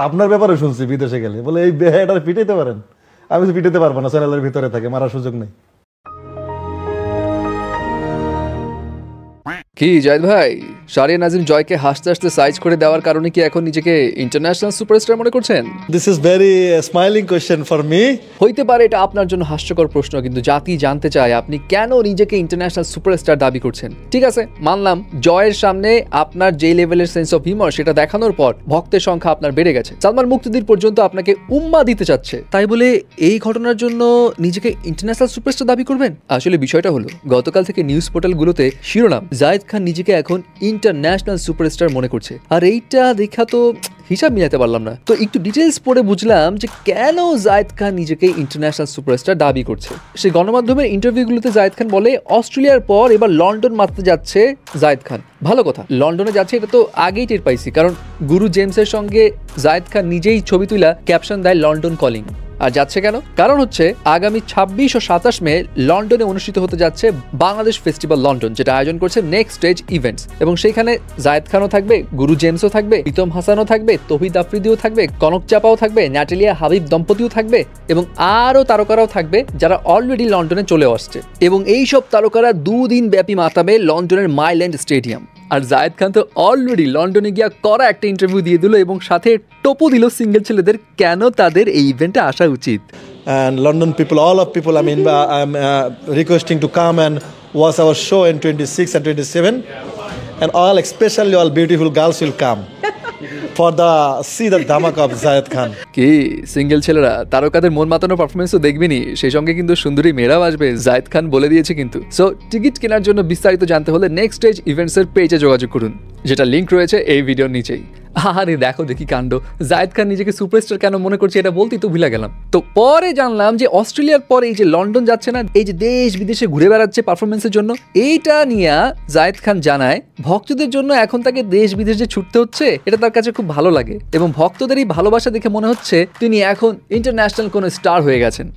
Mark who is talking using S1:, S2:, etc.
S1: আপনার ব্যাপারে শুনছি বিদেশে গেলে বলে এই বেহায়াটা পিটাইতে পারেন। আমি তো পিটাইতে পারবো না, চ্যানেলের ভিতরে থাকে, মারার সুযোগ নেই।
S2: কি জাহিদ ভাই, শাহরিয়ার নাজিম জয়কে হাসতে হাসতে সাইজ করে দেওয়ার কারণে কি এখন নিজেকে ইন্টারন্যাশনাল সুপারস্টার মনে করছেন?
S1: This is very smiling question for me.
S2: হইতে পারে এটা আপনার জন্য হাস্যকর প্রশ্ন, কিন্তু জাতি জানতে চায় আপনি কেন নিজেকে ইন্টারন্যাশনাল সুপারস্টার দাবি করছেন। ঠিক আছে, মানলাম জয়ের সামনে আপনার যে লেভেলের সেন্স অফ হিউমার সেটা দেখানোর পর ভক্তের সংখ্যা আপনার বেড়ে গেছে, সালমান মুক্তিদির পর্যন্ত আপনাকে উম্মা দিতে চাচ্ছে, তাই বলে এই ঘটনার জন্য নিজেকে ইন্টারন্যাশনাল সুপারস্টার দাবি করবেন? আসলে বিষয়টা হলো, গতকাল থেকে নিউজ পোর্টালগুলোতে শিরোনাম জাহিদ খান নিজেকে এখন ইন্টারন্যাশনাল সুপারস্টার মনে করছে, আর এইটা দেখা তো হিসাব মিলাতে পারলাম না। তো একটু ডিটেলস পড়ে বুঝলাম যে কেন জাহিদ খান নিজেকে ইন্টারন্যাশনাল সুপারস্টার দাবি করছে। সে গণমাধ্যমের ইন্টারভিউগুলোতে জাহিদ খান বলে অস্ট্রেলিয়ার পর এবার লন্ডন মারতে যাচ্ছে জাহিদ খান। ভালো কথা, লন্ডনে যাচ্ছে এটা তো আগেই টের পাইছি, কারণ গুরু জেমসের সঙ্গে জাহিদ খান নিজেই ছবি তুলা ক্যাপশন দেয় লন্ডন কলিং। আর যাচ্ছে কেন? কারণ হচ্ছে আগামী 26 ও 27 মে লন্ডনে অনুষ্ঠিত হতে যাচ্ছে বাংলাদেশ ফেস্টিভ্যাল লন্ডন, যেটা আয়োজন করছে নেক্সট স্টেজ ইভেন্টস, এবং সেইখানে জাহিদ খানও থাকবে, গুরু জেমসও থাকবে, প্রীতম হাসানও থাকবে, তৌহিদ আফ্রিদিও থাকবে, কনক চাপাও থাকবে, ন্যাটালিয়া হাবিব দম্পতিও থাকবে, এবং আরও তারকারাও থাকবে যারা অলরেডি লন্ডনে চলে আসছে। এবং এই সব তারকারা 2 দিন ব্যাপী মাতাবে লন্ডনের মাইল্যান্ড স্টেডিয়াম। আর জাহিদ খান তো অলরেডি লন্ডনে গিয়া করা একটা ইন্টারভিউ দিয়ে দিল এবং সাথে টপও দিল সিঙ্গেল ছেলেদের কেন তাদের এই ইভেন্টে আসা উচিত।
S1: And London people, all of people, I mean, I'm requesting to come and watch our show in 26 and 27, and all, especially all beautiful girls will come for the see the dhamak of Zayed Khan.
S2: কি single ছেলেরা তারকাদের মন মাতানোর পারফরমেন্সও দেখবেনি, সেই সঙ্গে কিন্তু সুন্দরী মেয়েরাও আসবে, জাহিদ খান বলে দিয়েছে কিন্তু। সো টিকিট কেনার জন্য বিস্তারিত জানতে হলে নেক্সট স্টেজ ইভেন্টসের পেজে যোগাযোগ করুন, যেটা লিঙ্ক রয়েছে এই ভিডিওর নিচেই। আরে দেখো দেখি কাণ্ড, জাহিদ খান নিজেকে সুপারস্টার কেন মনে করছে এটা বলতেই তো ভুলে গেলাম। তো পরে জানলাম যে অস্ট্রেলিয়ার পরে এই যে লন্ডন যাচ্ছে না, এই যে দেশ বিদেশে ঘুরে বেড়াচ্ছে পারফরমেন্সের জন্য, এইটা নিয়ে জাহিদ খান জানায় ভক্তদের জন্য এখন তাকে দেশ বিদেশে ছুটতে হচ্ছে, এটা তার কাছে খুব ভালো লাগে, এবং ভক্তদের এই ভালোবাসা দেখে মনে হচ্ছে তিনি এখন ইন্টারন্যাশনাল কোনো স্টার হয়ে গেছেন।